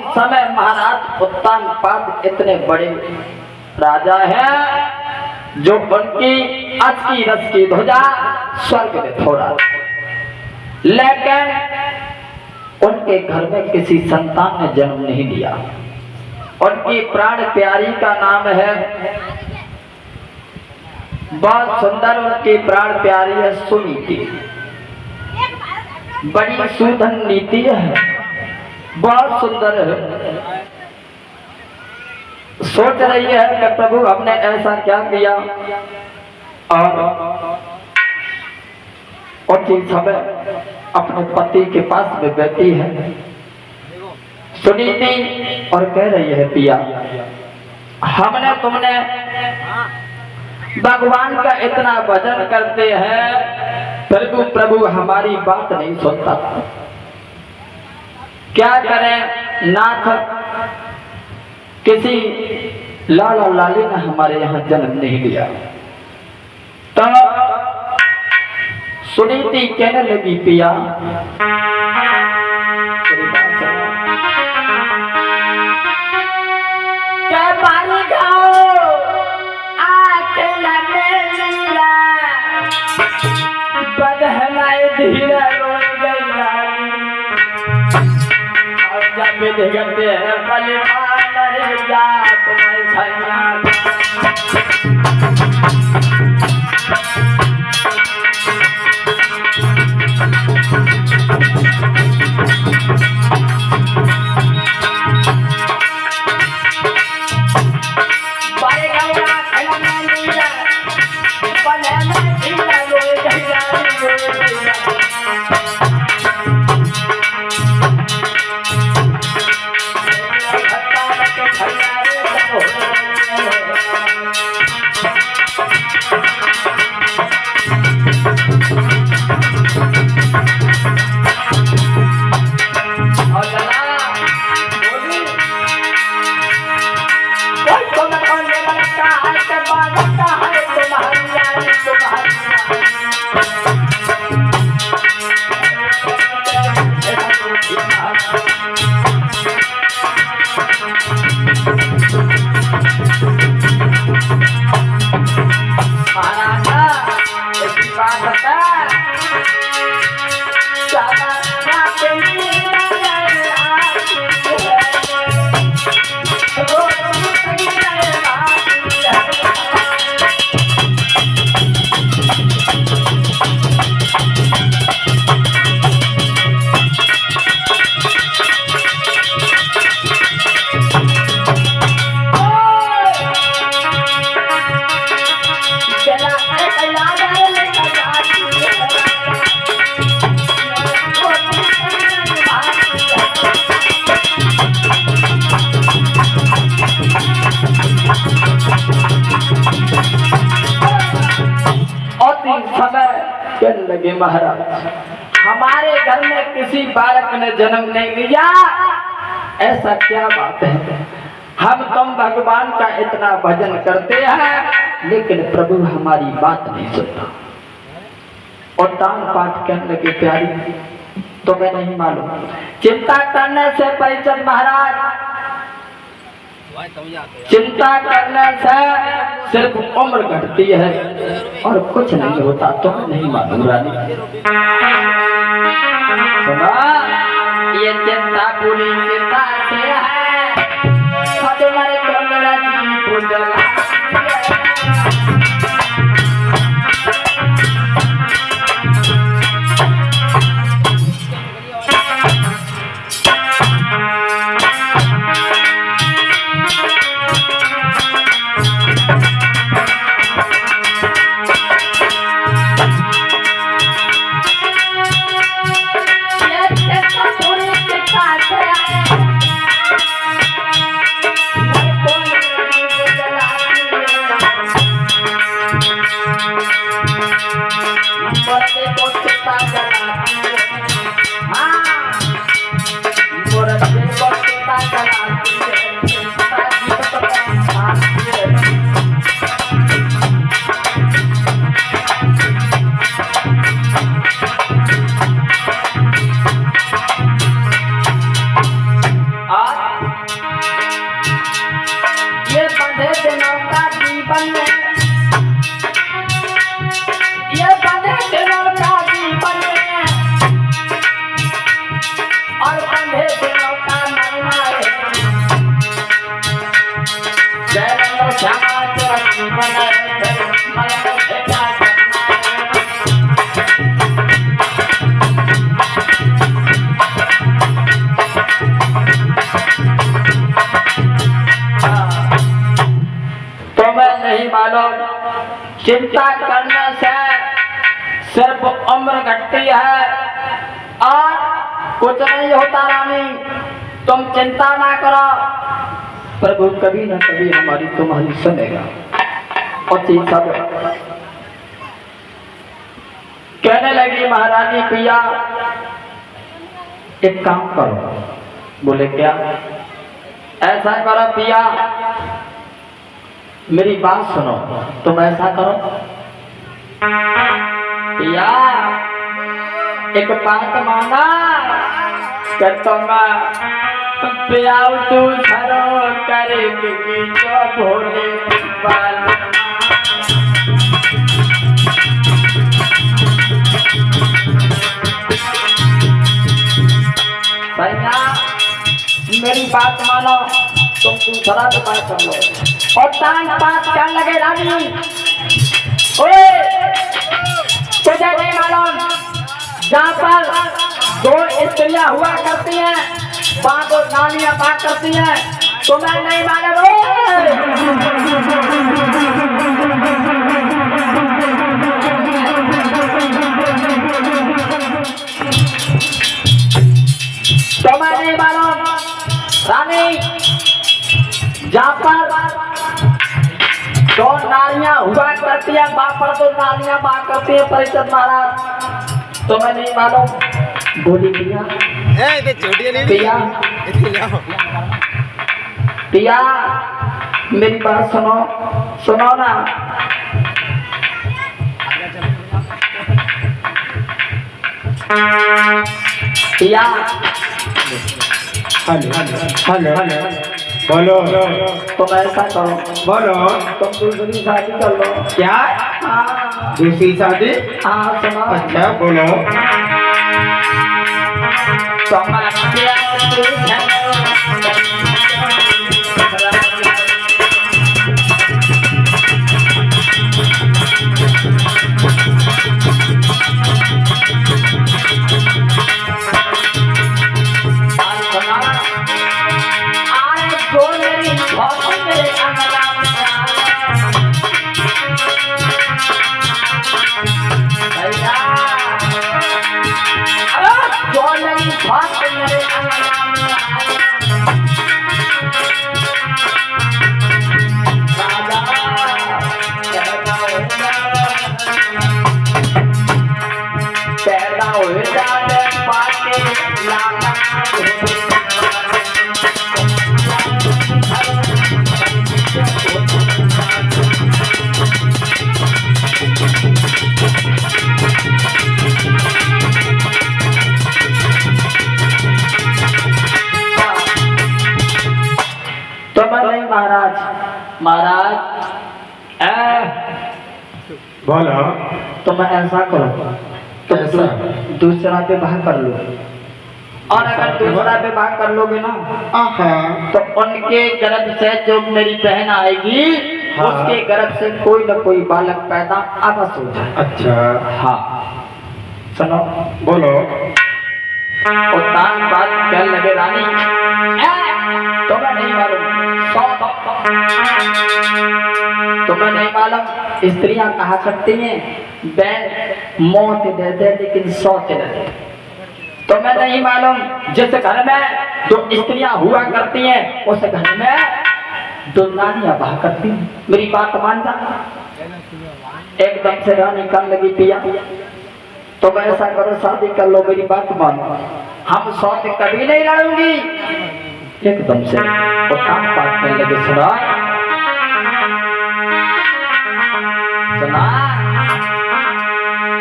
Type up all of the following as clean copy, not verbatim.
समय महाराज उत्तानपाद इतने बड़े राजा हैं जो उनकी आज की रस की ध्वजा स्वर्ग में छोड़ा, लेकिन उनके घर में किसी संतान ने जन्म नहीं लिया। उनकी प्राण प्यारी का नाम है, बहुत सुंदर उनकी प्राण प्यारी है सुनीति, बड़ी सुधन नीति है, बहुत सुंदर है। सोच रही है कि प्रभु हमने ऐसा क्या किया, और उसी समय अपने पति के पास में बैठी है सुनीति और कह रही है पिया, हमने तुमने भगवान का इतना भजन करते हैं, प्रभु प्रभु हमारी बात नहीं सुनता, क्या करें नाथ, किसी लाला लाली ने हमारे यहाँ जन्म नहीं लिया। तो सुनीति कहने लगी पिया क्या पानी खाओ आके लगे लीला, बदहलाए धीरे रोई गई जब दिखते हैं बलिदान जात में सैया। लगे महाराज, हमारे घर में किसी बालक ने जन्म नहीं लिया, ऐसा क्या बात है। हम तुम भगवान का इतना भजन करते हैं, लेकिन प्रभु हमारी बात नहीं सुनता। और दान पाठ कहने लगे प्यारी तुम्हें नहीं मालूम, चिंता करने से परिचय महाराज, चिंता करने से सिर्फ उम्र घटती है और कुछ नहीं होता, तुम्हें नहीं मालूम रानी। सुना, ये चिंता पूरी चिंता से है, तुम्हारे कमरा की पूजा चिंता करने से सिर्फ उम्र घटती है और कुछ नहीं होता रानी। तुम चिंता ना करो, प्रभु कभी न कभी हमारी तुम्हारी सुनेगा। और चिंता कहने लगी महारानी पिया एक काम करो। बोले क्या? ऐसा करो पिया, मेरी बात सुनो। तुम ऐसा करो पिया, एक बात माना कर दूंगा। पिया तू सरो करेगी जो भोले बाल। भैया मेरी बात मानो, तुम दूसरा तो बात कर लो और टांग पात क्या लगे रानी। ओए तुझे नहीं मालूम, जहाँ पर दो स्त्रियां हुआ करती हैं, वहाँ दो नानियां बात करती हैं, तुम्हें नहीं मालूम? तुम्हें नहीं मालूम रानी, जहाँ पर दो नारियां हुआ करती है, वहाँ पर दो नारियां बात करती है। परिषद महाराज तुम्हें नहीं मालूम? बोली पिया पिया पिया मेरी बात सुनो, सुनो ना। पिया हेलो बोलो। तुम ऐसा करो, बोलो तुम दूसरी शादी कर लो। क्या? हाँ दूसरी शादी? हाँ सुनो। अच्छा बोलो। महाराज महाराज बोलो। तुम ऐसा करो, तुम दूसरा विवाह कर लो, और अगर दूसरा विवाह कर लोगे ना तो उनके गर्भ से जो मेरी बहन आएगी, उसके गर्भ से कोई न कोई बालक पैदा अवश्य हो जाए। अच्छा हाँ सुनो बोलो। उतान बात क्या लगे रानी, तुम्हें नहीं मालूम, तुम्हें नहीं मालूम स्त्रियां कहा करती हैं बहन मौत दे दे लेकिन सौत न दे। तुम्हें नहीं मालूम जिस घर में दो स्त्रियां हुआ करती हैं उस घर में दो नानियां बहा करती हैं। मेरी बात मान जा। एकदम से रानी कर लगी पिया तो ऐसा करो शादी कर लो, मेरी बात मानो, हम सौत कभी नहीं लड़ूंगी। एकदम से वो काम करने लगे। सुना सुना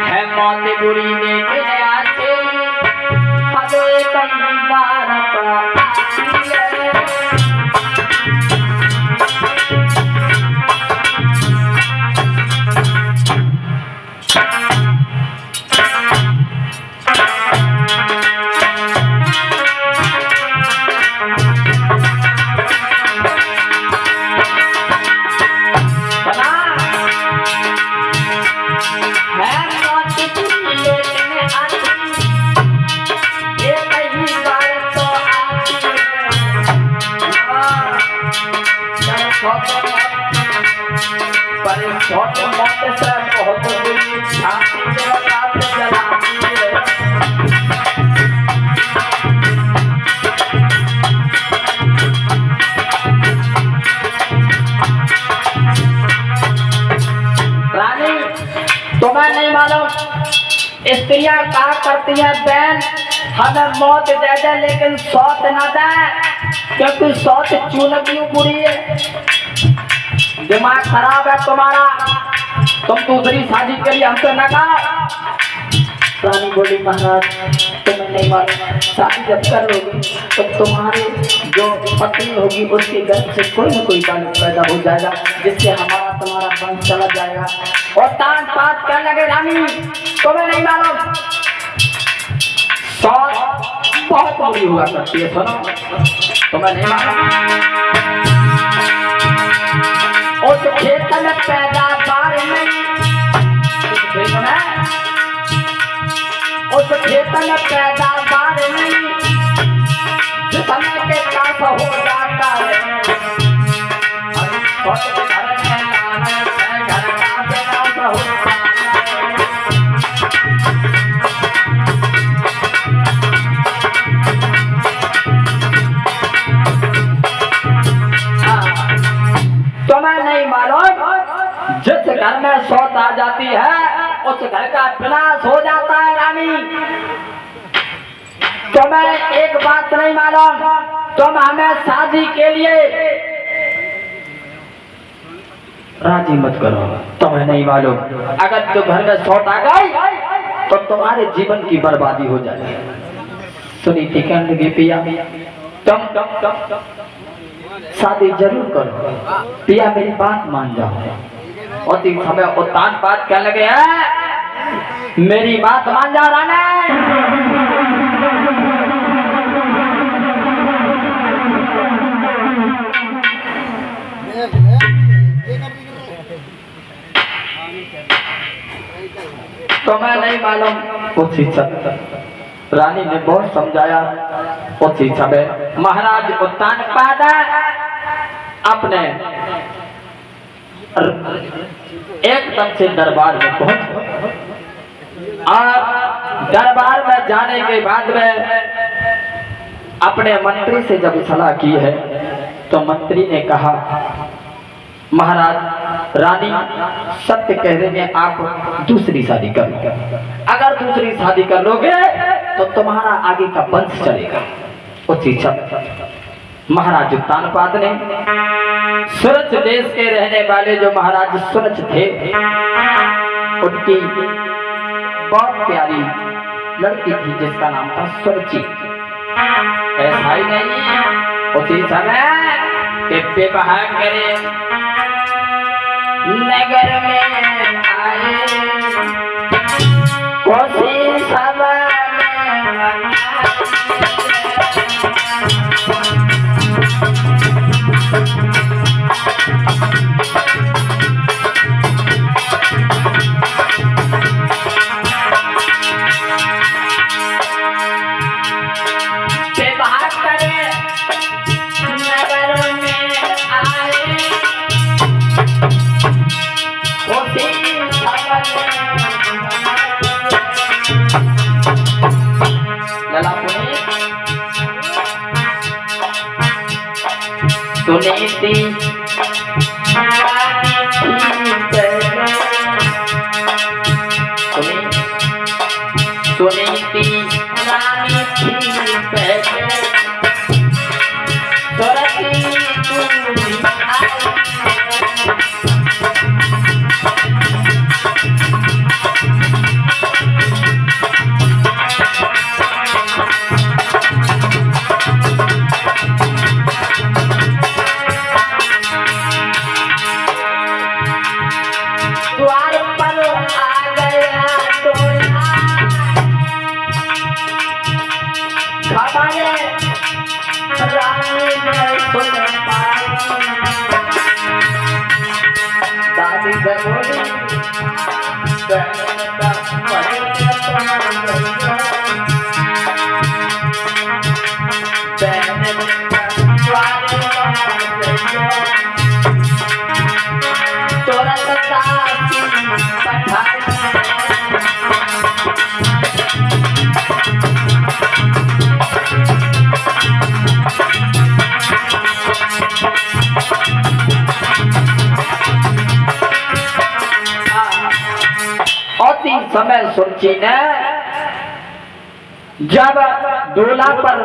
है मौत बुरी देखे आते हदे कई बार छोटे मोटे से बहुत बुरी छाती जलाते जलाती है। रानी तुम्हें नहीं मालूम स्त्रियां क्या करती हैं बहन, हमें मौत दे दे लेकिन सौत ना दे, क्योंकि सौत चूनगी बुरी है। दिमाग खराब है तुम्हारा, तुम दूसरी शादी के लिए हमसे न कहा। रानी बोली महाराज तुम्हें नहीं मालूम, शादी जब कर लोगी तो तुम्हारे जो पत्नी होगी उसके गर्भ से कोई न कोई बालक पैदा हो जाएगा, जिससे हमारा तुम्हारा वंश चला जाएगा। और तान पात कर लगे रानी तुम्हें नहीं मालूम सौत बहुत बुरी हुआ करती है। सुनो तुम्हें नहीं मालूम उस खेत में पैदावार नहीं, उस खेत में पैदावार नहीं, समय के साथ हो जाता है। घर का विनाश होता है। तुम्हें नहीं मालूम जिस घर में सौत आ जाती है उस घर का विनाश हो जाता है। रानी तुम्हें एक बात नहीं मालूम, तुम हमें शादी के लिए राजी मत करो। तुम्हें नहीं मालूम अगर तो घर में सौत आ गई तो तुम्हारे जीवन की बर्बादी हो जाएगी। सुनी थी कहने लगी पिया तुम शादी जरूर करो, पिया मेरी बात मान जाओ। और तीन समय उतान बात कहने लगे है मेरी बात मान जाओ रानी। तुम्हें नहीं मालूम उसी रानी ने बहुत समझाया। उसी समय महाराज उत्तान पादा अपने एकदम से दरबार में पहुंच और दरबार में जाने के बाद में अपने मंत्री से जब सलाह की है तो मंत्री ने कहा महाराज रानी सत्य कह रहे हैं, आप दूसरी शादी कर लो। अगर दूसरी शादी कर लोगे तो तुम्हारा आगे का वंश चलेगा। उसी महाराज उत्तानपाद ने सूरज देश के रहने वाले जो महाराज सूरज थे उनकी बहुत प्यारी लड़की थी जिसका नाम था सुरची। ऐसा ही नहीं उसी समय विवाह करे नगर में आए कोसी सभा सुनीति सुनीति रानी थी समय सुरची ने जब दूल्हा पर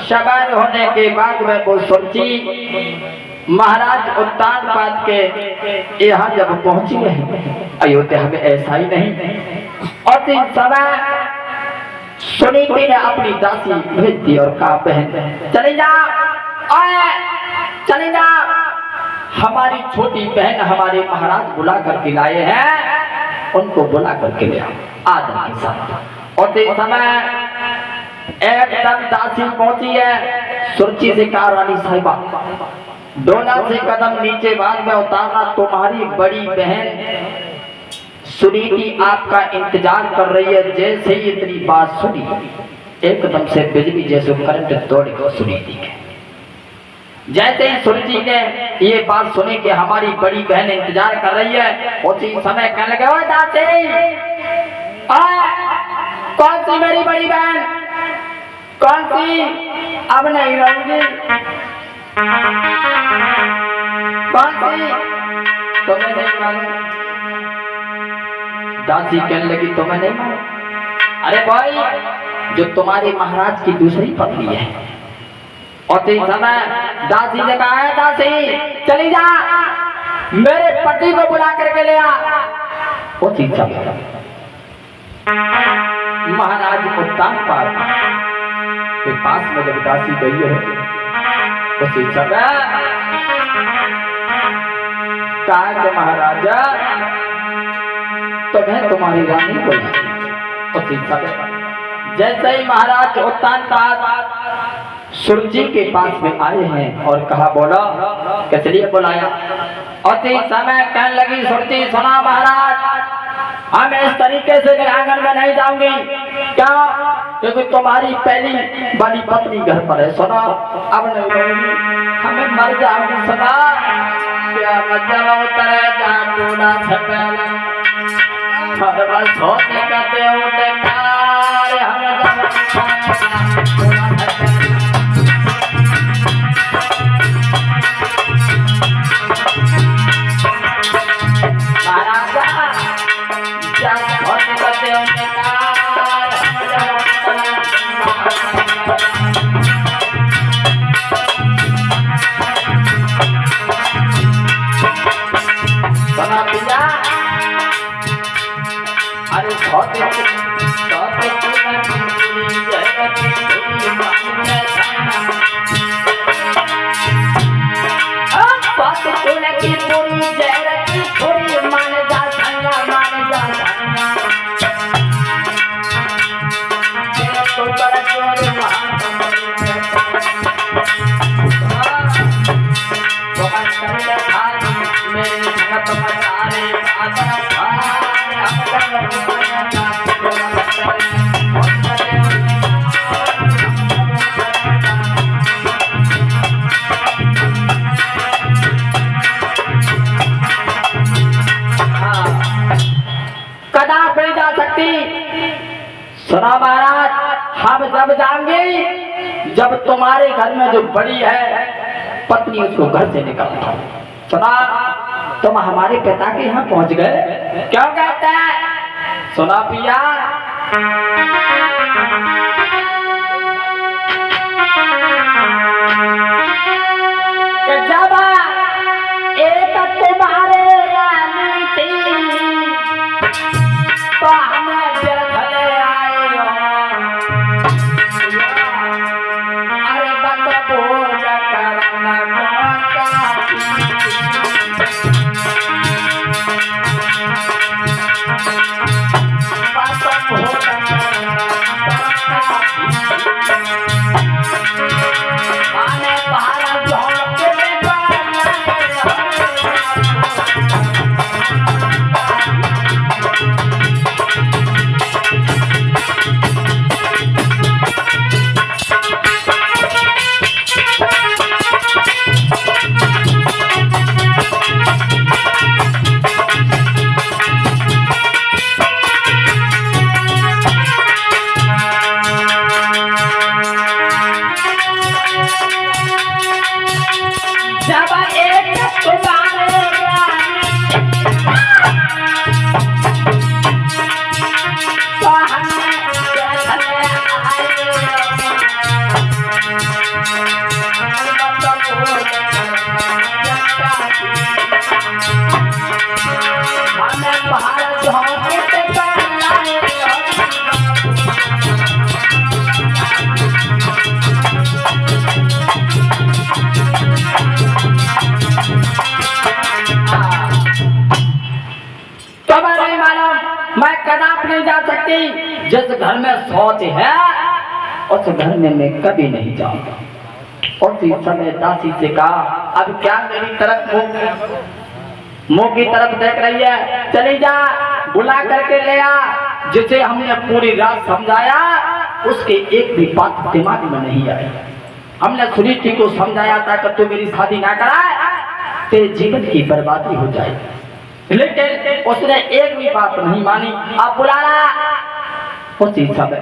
सवार होने के बाद में वो सुरची महाराज उत्तानपाद के यहाँ जब पहुंची है अयोध्या में, ऐसा ही नहीं और इस समय सुनीति ने अपनी दासी भेज दी और कहा बहन चले जाओ, चले जाओ, हमारी छोटी बहन हमारे महाराज बुला करके लाए हैं, उनको बुला करके ले आओ आदर के साथ। और इस समय एकदम दासी पहुंची है, सुरची से कहा रानी साहिबा डोला से कदम नीचे बाद में उतारना, तुम्हारी बड़ी बहन सुनीति आपका इंतजार कर रही है। जैसे ही इतनी बात सुनी एकदम से बिजली जैसे करंट दौड़ गया सुनीति के। जैसे ही सुरजी ने ये बात सुनी कि हमारी बड़ी बहन इंतजार कर रही है, उसी समय कहने लगे ओ दासी, कौन सी मेरी बड़ी बहन, कौन सी, अब नहीं रहूंगी, कौन सी, तुम्हें नहीं मालूम। दासी कहने लगी तुम्हें नहीं मालूम, अरे भाई जो तुम्हारे महाराज की दूसरी पत्नी है। और इस समय दासी ने कहा है दासी चली जा, मेरे पति को बुला करके ले आ। उसी समय महाराज उत्तानपाद के पास में जब दासी गई है, उसी समय कहा कि महाराजा तुम्हें तुम्हारी रानी को उसी समय जैसे ही महाराज उत्तानपाद सुरजी के पास में आए हैं और कहा बोला किस लिए बुलाया। और इस समय कहने लगी सुरजी सुना महाराज, हम इस तरीके से आंगन में नहीं जाऊंगी, क्या, क्योंकि तुम्हारी पहली बड़ी पत्नी घर पर है, सुना अब नहीं रहूंगी, हमें मर जाऊंगी, सुना क्या मतलब उतरे जा टूना से पहले हर बस होते करते होते कार हम सुना महाराज, हम जब जाएंगे जब तुम्हारे घर में जो बड़ी है पत्नी उसको घर से निकालता। सुना तुम हमारे पिता के यहाँ पहुंच गए, क्यों कहते हैं? सुना पिया कि जब तुम्हारे ज्ञान तो हमें देखने हमें भारत झोंकते पहनाए तुम्हें नहीं मालूम मैं कदाप नहीं जा सकती। जिस घर में शौच है उस घर में मैं कभी नहीं जाऊंगा। उसी समय दासी से कहा अब क्या मेरी तरफ मुंह की तरफ देख रही है, चली जा बुला करके ले आ। जिसे हमने पूरी रात समझाया उसके एक भी बात दिमाग में नहीं आई। हमने सुनीति को समझाया था कि तू मेरी शादी ना कराए तेरे जीवन की बर्बादी हो जाए, लेकिन उसने एक भी बात नहीं मानी। आप बुलाना। उसी समय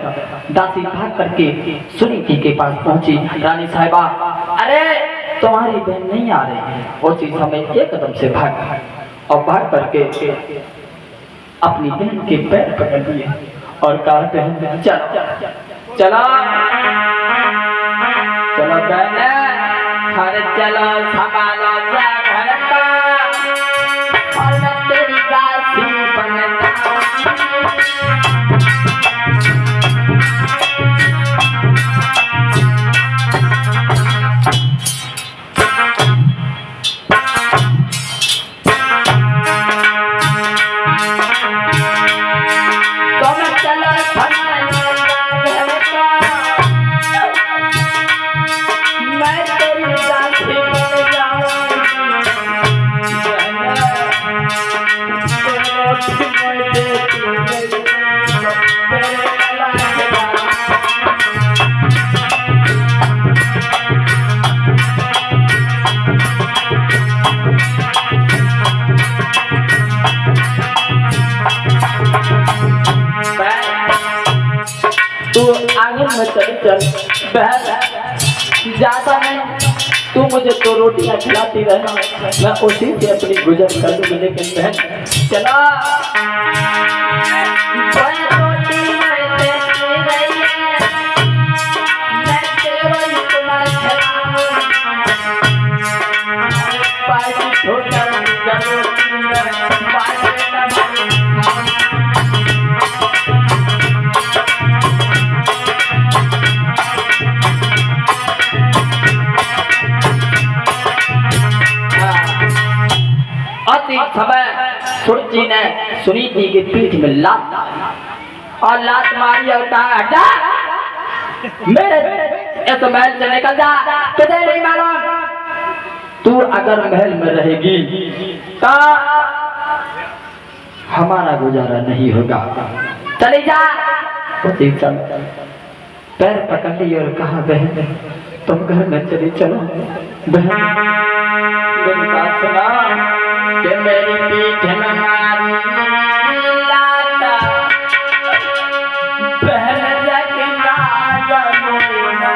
दासी भाग करके सुनीति के पास पहुंची। रानी साहिबा अरे तुम्हारी बहन नहीं आ रही है। उसी समय एकदम से भाग और भाग करके अपनी बहन के पैर पकड़ लिए और कहते हैं चलो चलो चलो बहन घर चलो संभालो घर का और मैं तेरी दासी बनता। आंगन में चल बहन ज्यादा नहीं तू मुझे तो रोटियां खिलाती रहना मैं उसी से अपनी गुजर कर दूंगी। लेकिन बहन चला समय सुरजी ने सुनीति की पीठ में लात और लात मारी और कहा हटा मेरे इस महल से निकल जा, तुझे नहीं मालूम तू अगर महल में रहेगी तो हमारा गुजारा नहीं होगा, चली जा। उसी समय पैर पकड़ ली और कहा बहन तुम घर में चली चलो। बहन मेरी बात सुना कि मेरी पीठ में मारी लाता बहन जगना जमुना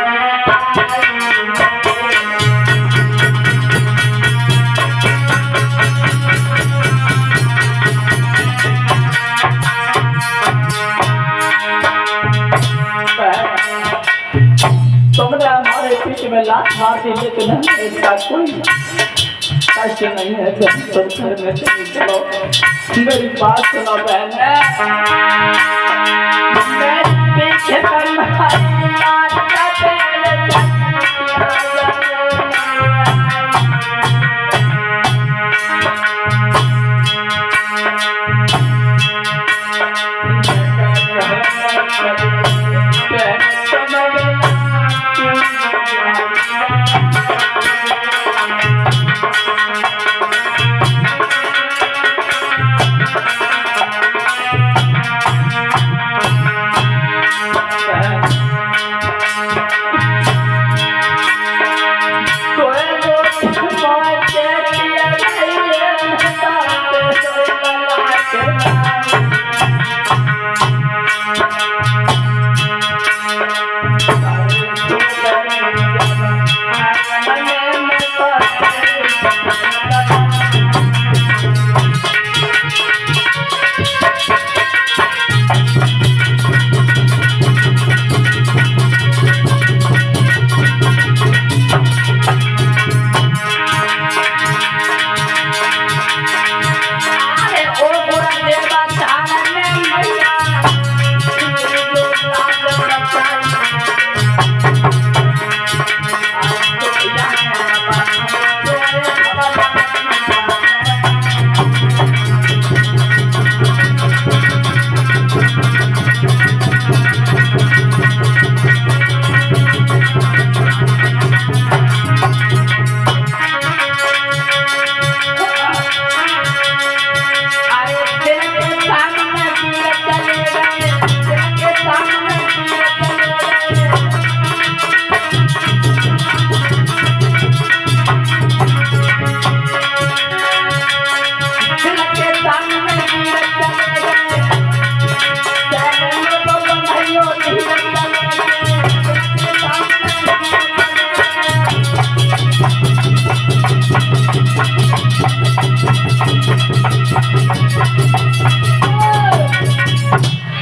तुमने हमारे पीठ में लात मार दी लेकिन इसका कोई कष्ट नहीं है। तुम घर में चलो मेरी बात सुनो बहन पीछे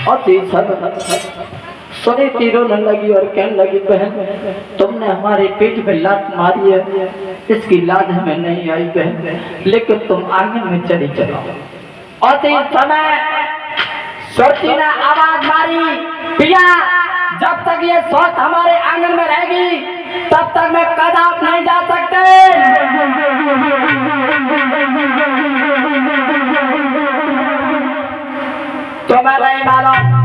और सोने तीरों न लगी और कहने लगी बहन तुमने हमारे पेट पे लात मारी है, इसकी लाज हमें नहीं आई बहन, लेकिन तुम आंगन में चली चलो। और समय सोची ने आवाज मारी, पिया जब तक ये सोच हमारे आंगन में रहेगी तब तक मैं कदाप नहीं जा सकते। तो मैं नहीं मालूम।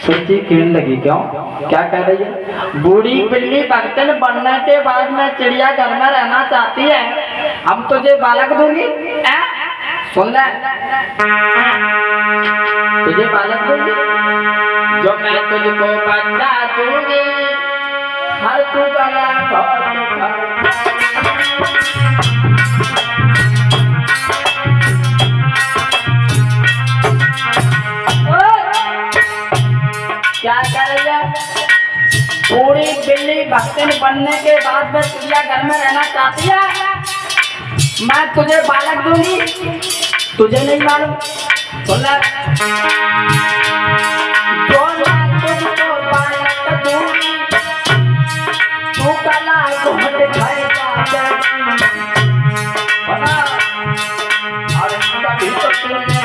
सोची क्यों लगी, क्यों क्या कह रही है? बूढ़ी बिल्ली बर्तन बनने के बाद में चिड़िया घर में रहना चाहती है, हम तुझे बालक दूंगी। सुन ले, तुझे बालक दूंगी, जो मैं तुझको बच्चा दूंगी, हर तू गला क्या कर रही है? बूढ़ी बिल्ली भक्तिन बनने के बाद में चिड़िया घर में रहना चाहती है, मैं तुझे बालक दूंगी, तुझे नहीं मालूम। सुन ले, जो मैं तुझको बालक दूंगी, तू कला घूमट खाएगा और कभी तो तूने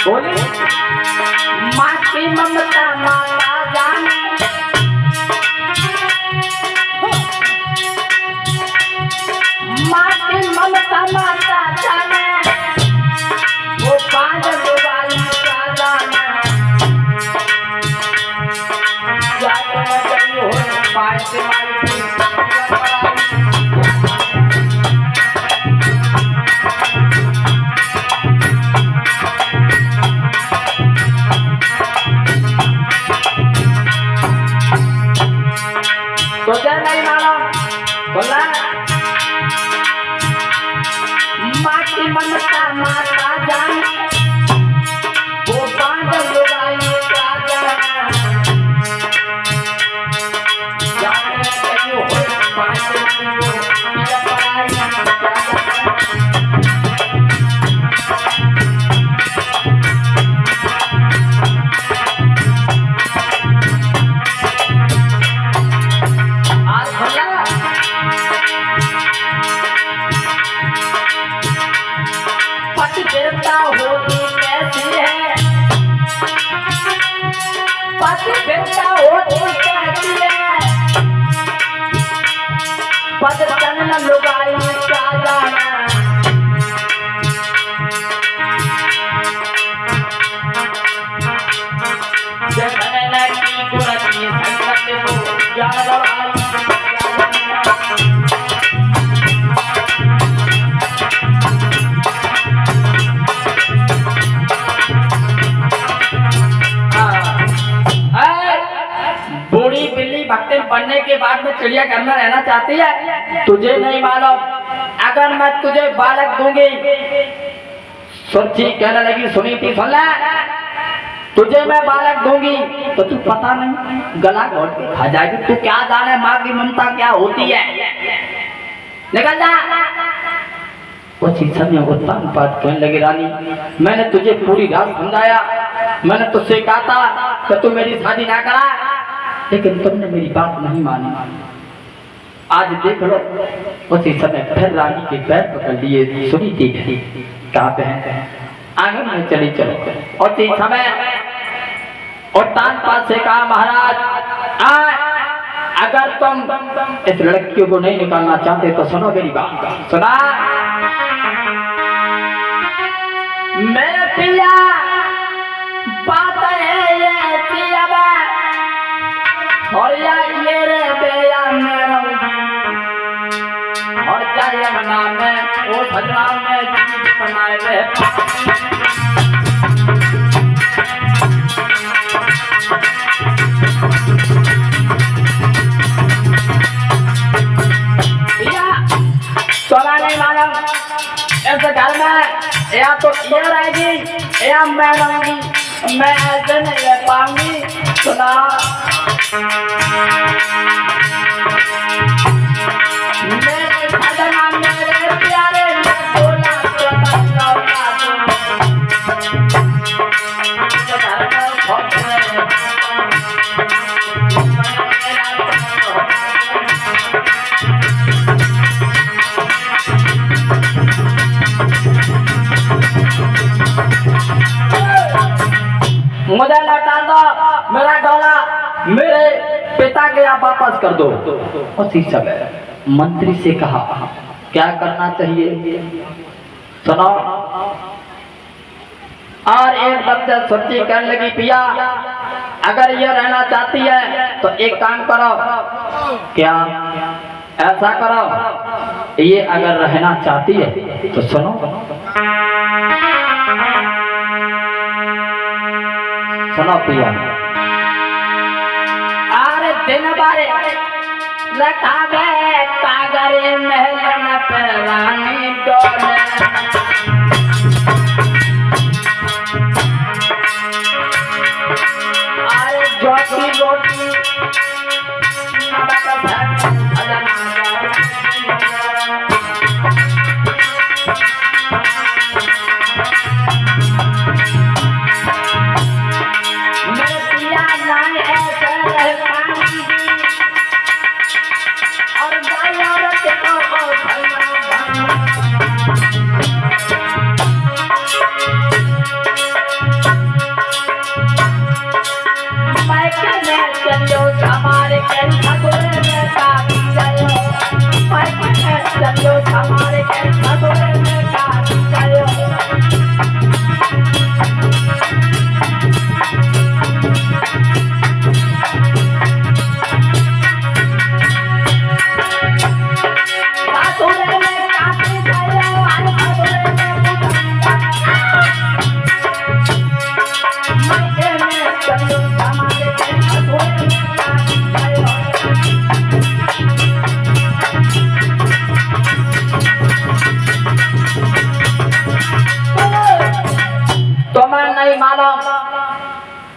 बोले माँ की ममता माता जाने, माँ की ममता माता जाने, वो पागल वाली का जाने, जाते गई हो पाए से नहीं मानो। बोला माँ की ममता माता जाने, वो पागल वाली का जाने, जाने गई हो पाए से पतिव्रता होती कैसी है, पतिव्रता होती कैसी है, पतितन न लुगाई का जाना, जगन की गुणती संगत को जान भक्तिन बनने के बाद में चिड़िया घर में रहना चाहती है, तुझे नहीं मालूम। अगर मैं तुझे बालक दूंगी, सोची कहने लगी, सुनी थी, सुन ले, तुझे मैं बालक दूंगी तो तू पता नहीं गला घोट के खा जाएगी। तू क्या जाने माँ की ममता क्या होती है, निकल जा। उसी समय उत्तान बात कहने लगी, रानी मैंने तुझे पूरी रात समझाया, मैंने तुझसे कहा था कि तू मेरी शादी ना करा, लेकिन तुमने मेरी बात नहीं मानी। आज देख लो, उसी समय फिर रानी के पैर पकड़ लिए, सुनी थी कहाँ पे हैं, आंगन में चली चलो। उसी समय उत्तान पास से कहा, महाराज अगर तुम इस लड़की को नहीं निकालना चाहते तो सुनो मेरी बात, सुना। मेरे पिया बात है ये पिया और ये रे बेया मेरा और चाहे मना में वो भजना में जीत बनाए रे सोना नहीं मालूम इस घर में या तो ये रहेगी या मैं रहूंगी, मैं ऐसे नहीं रह पाऊंगी। सुना मेरे खजाना मेरे प्यारे बोला मुझे लौटा दो मेरा डोला, मेरे पिता के यहाँ वापस कर दो। उसी समय मंत्री से कहा क्या करना चाहिए सुनो। और एकदम से सोची करने लगी पिया अगर ये रहना चाहती है तो एक काम करो, क्या ऐसा करो, ये अगर रहना चाहती है तो सुनो सुनो पिया। अरे दिन बारे रखावे कागरे महल में रानी डोले, अरे जोती रोटी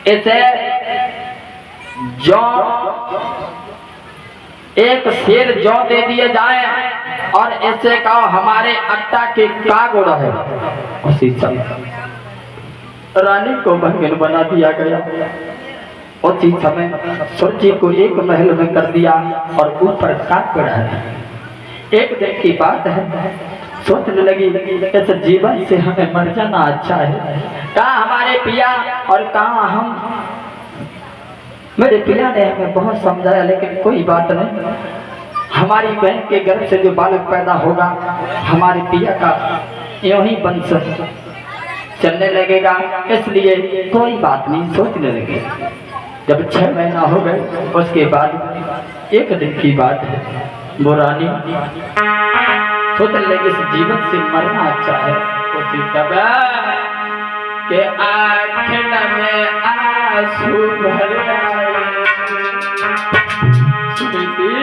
इसे जौ एक शेर जौ दे दिए जाए और इसे कहो हमारे अट्टा के कागुड़ है। उसी समय रानी को बहन बना दिया गया। उसी समय सोची को एक महल में कर दिया और ऊपर काट पड़ा है। एक दिन की बात है, सोचने लगी इस जीवन से हमें मर जाना अच्छा है। कहा हमारे पिया और कहा हम, मेरे पिया ने हमें बहुत समझाया लेकिन कोई बात नहीं, हमारी बहन के गर्भ से जो बालक पैदा होगा हमारे पिया का यूं ही वंश चलने लगेगा, इसलिए कोई बात नहीं, सोचने लगे। जब 6 महीना हो गए उसके बाद एक दिन की बात है, वो रानी सोचने लगे इस जीवन से मरना अच्छा है। उसी समय के आँखों में आंसू भर आए, सुनीति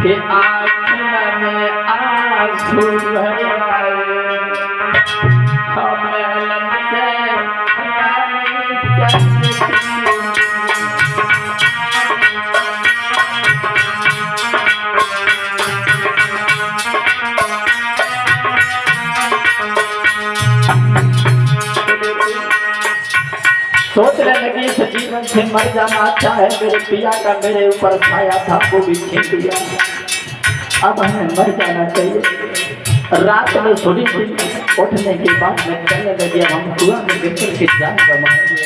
के आँखों में आंसू भर आए, सोचने लगी इस जीवन से मर जाना अच्छा है। मेरे पिया का मेरे ऊपर छाया था वो भी छीन लिया, अब हमें मर जाना चाहिए। रात में सोनी थी, उठने के बाद में कहने लगे हम कुआं में गिर के जान गंवाएंगे।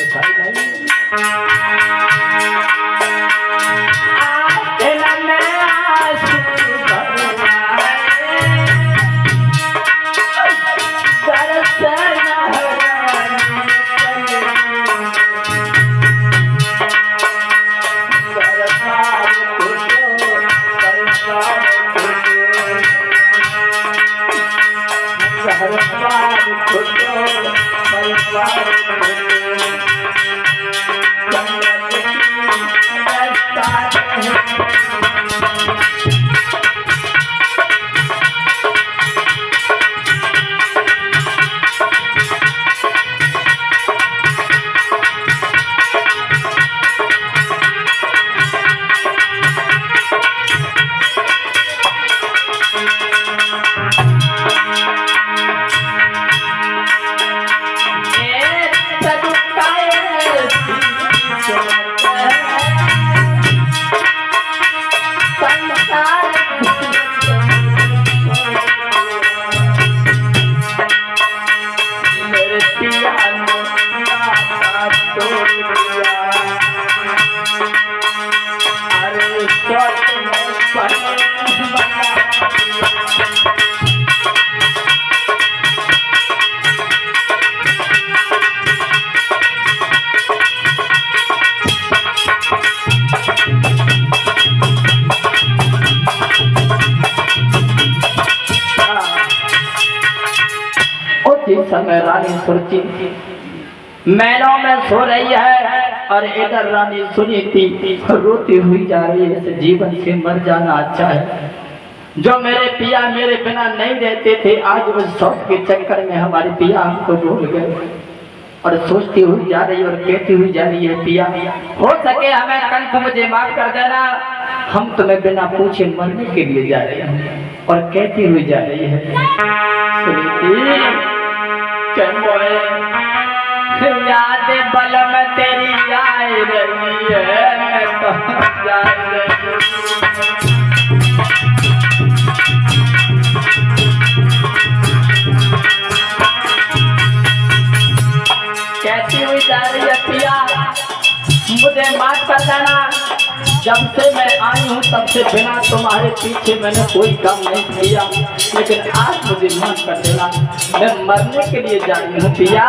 समय रानी सुरती महलों में सो रही है और इधर रानी सुनीति रोती हुई जा रही है। इस जीवन से मर जाना अच्छा है। जो मेरे पिया मेरे बिना नहीं रहते थे, आज उस शौक के चक्कर में हमारे पिया हमको भूल गए। और सोचती हुई जा रही और कहती हुई जा रही है, पिया हो सके हमें कंठ मुझे माफ कर देना, हम तुम्हें बिना पूछे मरने के लिए जा रहे हैं। और कहती हुई जा रही है, याद बल में तेरी आए रही है, मैं तो जा रही कहती हुई जा रही है, पिया मुझे माफ कर देना। जब से मैं आई हूँ तब से बिना तुम्हारे पीछे मैंने कोई काम नहीं किया, लेकिन आज मुझे माफ कर देना। मैं मरने के लिए जा रही हूँ पिया।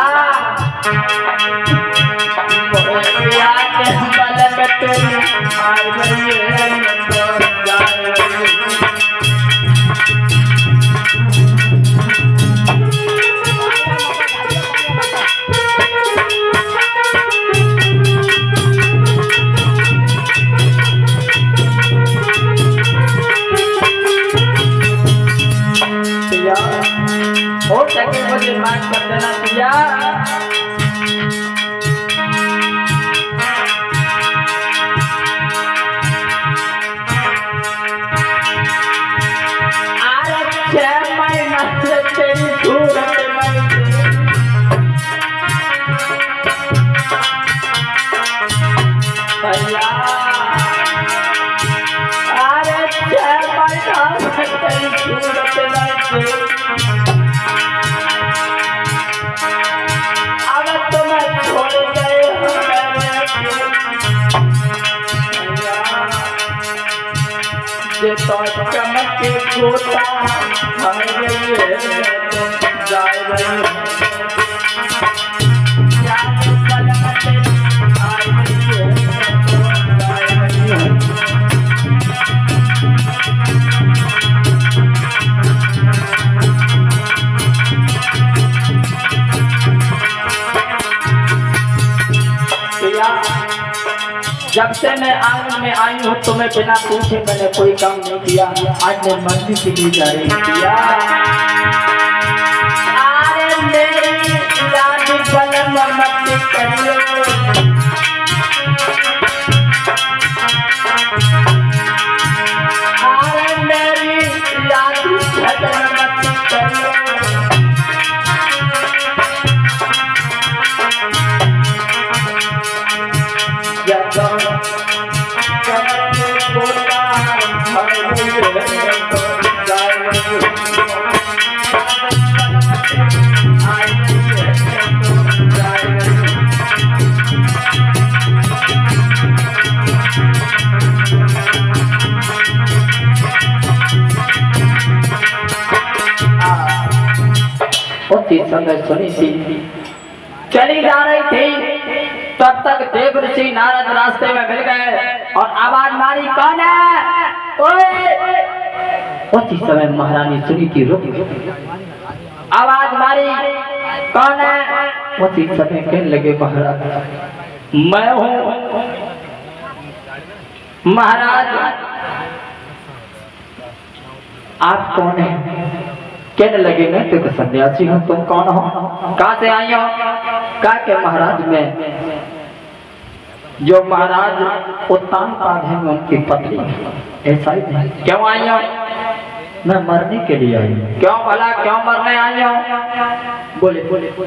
हो सके मुझे माफ कर देना पिया। तो चमक के गोता भर गई है, जा रही जब से मैं आंगन में आई हूँ तुम्हें बिना पूछे मैंने कोई काम नहीं किया। आज मैं मर्जी के लिए जा रही किया। अरे मेरी याद बल मत करियो, अरे मेरी याद बल मत करियो। समय सुनी थी चली जा रही थी, तब तक देव ऋषि नारद रास्ते में मिल गए और आवाज मारी, कौन है? उसी समय महारानी सुनी थी रुक आवाज मारी, कौन है? उसी समय कहने लगे महाराज मैं हूँ। महाराज आप कौन है? कहने लगे मैं तो सन्यासी हूँ, तुम कौन हो? कहाँ से आई हो? कहा के महाराज में जो महाराज उत्तान पाद है उनकी पत्नी। ऐसा ही नहीं। क्यों आई हो? मैं मरने के लिए आई हूँ। क्यों भला क्यों मरने आई हो? बोले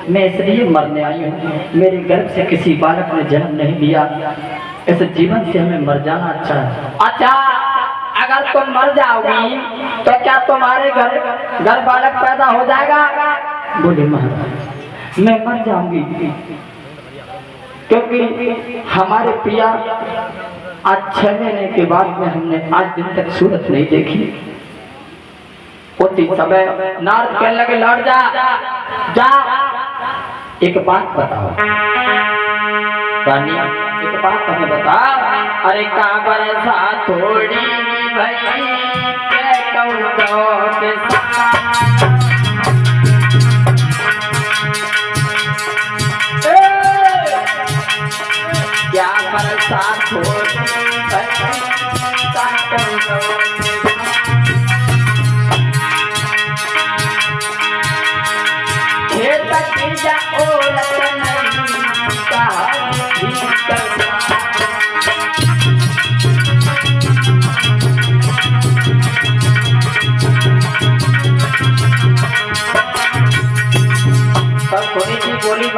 मैं इसलिए मरने आई हूँ, मेरे गर्भ से किसी बालक ने जन्म नहीं लिया, इस जीवन से हमें मर जाना अच्छा है। अच्छा अगर तुम मर जाओगी तो क्या तुम्हारे घर बालक पैदा हो जाएगा? बोले महाराज मैं मर जाऊंगी, क्योंकि हमारे पिया आज 6 महीने के बाद में हमने आज दिन तक सूरत नहीं देखी। उसी समय नारद कहने लगे लौट जा एक बात बताओ रानी, एक बात हमें बता। अरे काबर सा थोड़ी भाई के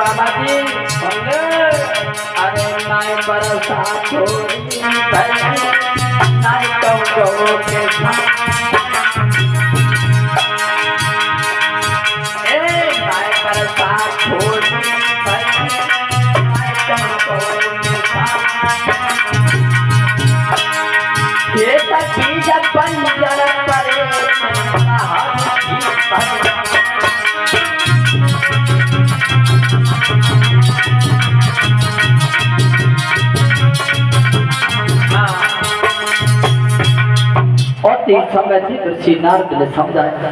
बाबा जी अरे नाय बरसात हो नाय तो के नाय बरसात हो ये सखी जब बंजर करे समय थी ऋषि नारद ने समझाया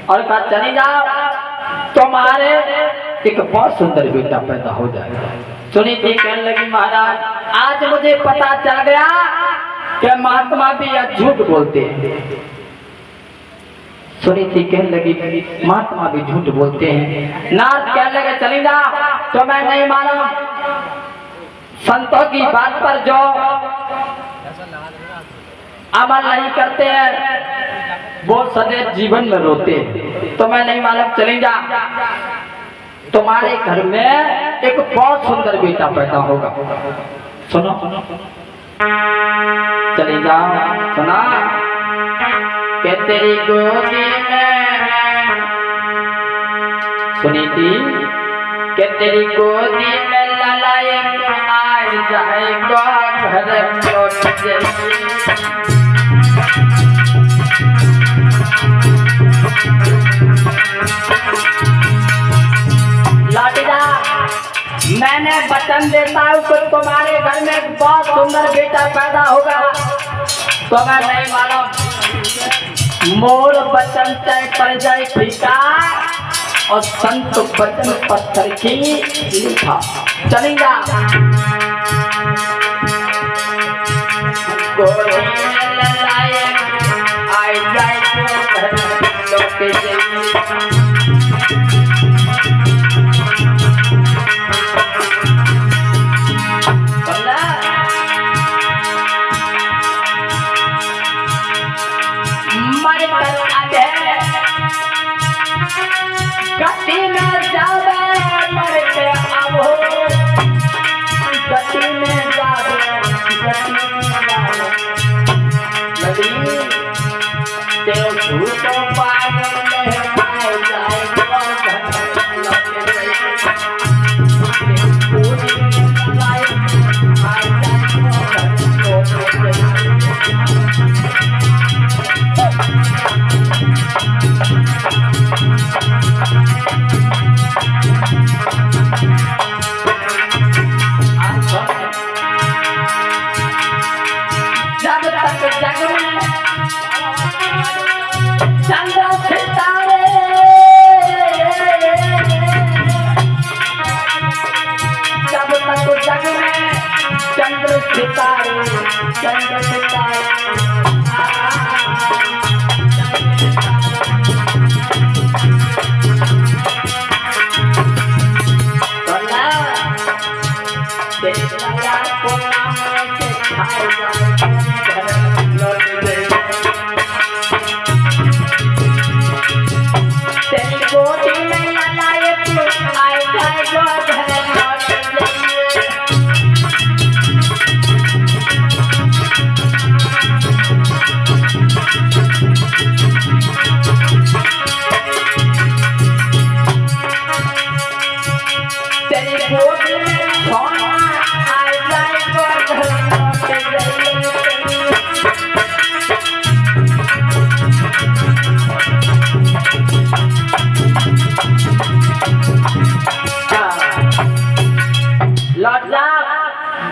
और कहा चली जाओ तुम्हारे एक बहुत सुंदर बेटा पैदा हो जाएगा। सुनी थी कहने लगी महाराज आज मुझे पता चल गया कि महात्मा भी यह झूठ बोलते हैं। सुनी थी कहने लगी महात्मा भी झूठ बोलते हैं। नारद कहने लगे चली जाओ तो मैं नहीं मालूम संतों की बात पर जो अमल नहीं करते हैं वो सदैव जीवन में रोते हैं। तो मैं नहीं मालूम चली जा तुम्हारे घर में एक बहुत सुंदर बेटा पैदा होगा। सुनो चली जाओ सुना कि तेरी गोदी में सुनी थी कि तेरी गोदी में ललाए आ जाएगा घर लौट जाएगी। मैंने वचन देता हूँ कि तुम्हारे घर में एक बहुत सुंदर बेटा पैदा होगा। तो मैं नहीं मालूम मोर वचन तय पड़ जाए फीका और संत वचन पत्थर की लिखा चली जा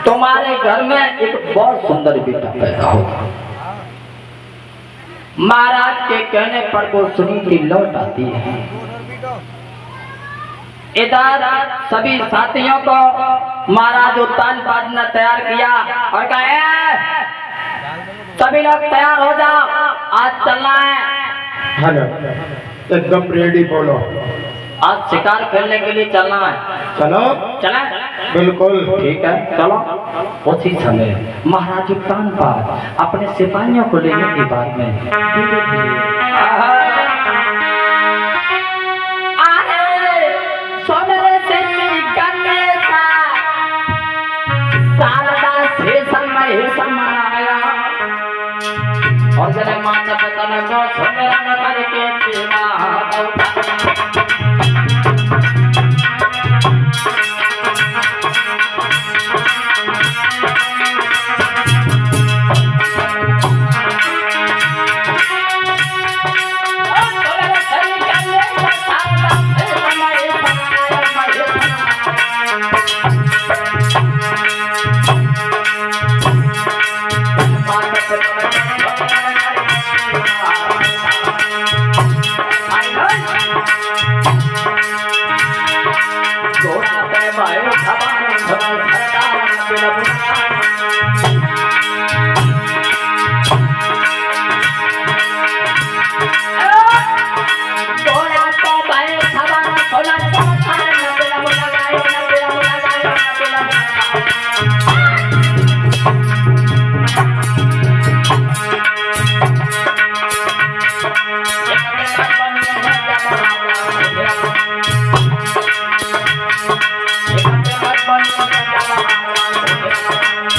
तुम्हारे घर में एक बहुत सुंदर बेटा पैदा होगा। महाराज के कहने पर वो सुनी की लौट आती है। इधर सभी साथियों को महाराज उत्तान पादना तैयार किया और कहे सभी लोग तैयार हो जाओ आज चलना है। हेलो एकदम रेडी बोलो आज शिकार खेलने के लिए चलना है। चलो चला बिल्कुल ठीक है चलो। उसी समय महाराज उत्तान पाद अपने सिपाहियों को लेने के बाद में सोने से को सुमिरन करके पीना हाथ उठाए।